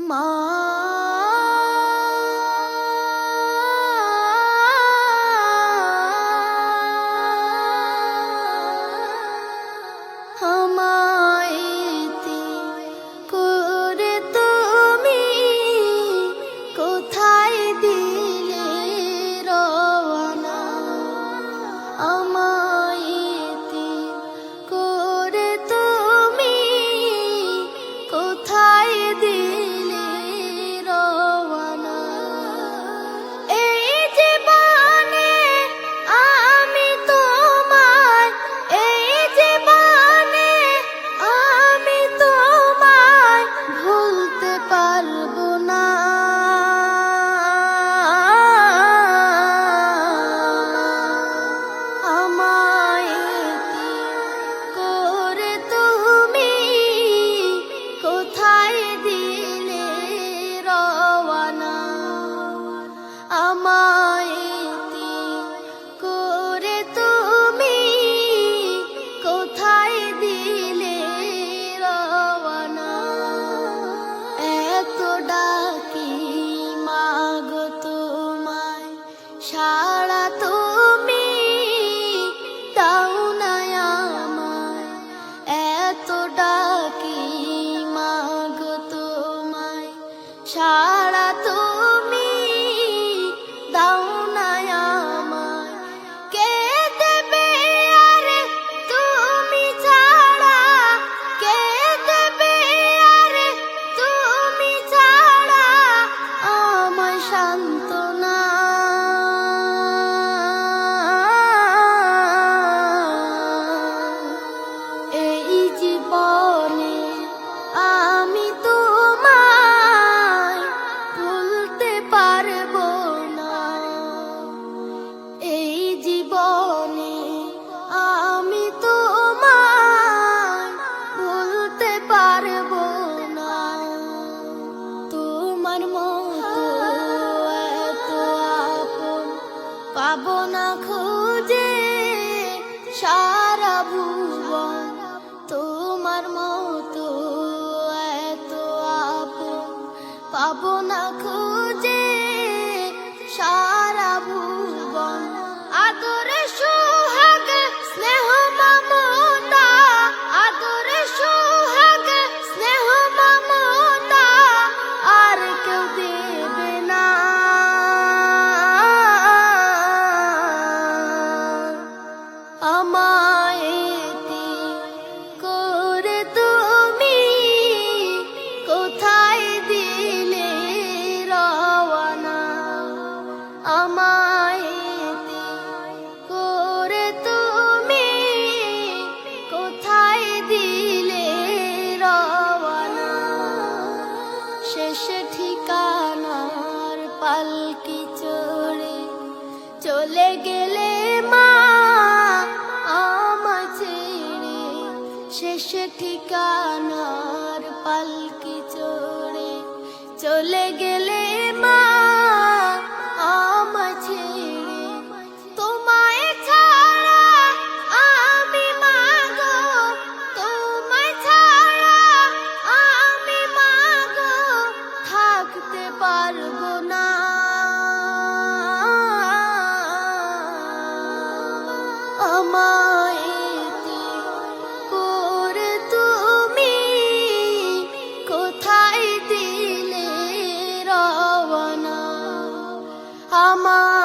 মা আমায়তে করে তুমি কোথায় দিলে রওনা আমায়তে করে তুমি কোথায় দিলে রওনা এই জীবনে আমি তোমায় এই জীবনে আমি তোমায় ভুলতে পারবো না আমায়তে করে তুমি কোথায় দিলে রওনা আমায়তে করে তুমি কোথায় দিলে রওনা এত ডাকি মাগো তোমায় সাড়া তুমি দাও না আমায় এত ডাকি মাগো তোমায় সাড়া তুমি দাও না আমায় কে দেবে আরে তুমি ছাড়া কে দেবে আরে তুমি ছাড়া আমায় সান্ত্বনা এই জীবনে আমি তোমায় ভুলতে পারবো না এই জীবনে আমি তোমায় ভুলতে পারবো না তোমার মতো এত আপন পাবো না খুঁজে সারা ভুবন তোমার মতো এত আপন পাবো না খুঁজে সারা ভুবন আদরে সোহাগ স্নেহ মমতা আদরে সোহাগ স্নেহ মমতা আর কেউ দেবে না আমায়তে করে তুমি কোথায় দিলে রওনা আমায়তে করে তুমি কোথায় দিলে রওনা শেষ ঠিকানার পালকি চড়ে চলে গেলে মা আমায় ছেড়ে শেষ ঠিকানার পালকি চড়ে চলে গেলে মা আমায় ছেড়ে তোমায় ছাড়া আমি মাগো তোমায় ছাড়া আমি মাগো থাকতে পারবো না আমায়তে করে তুমি কোথায় দিলে রওনা আমার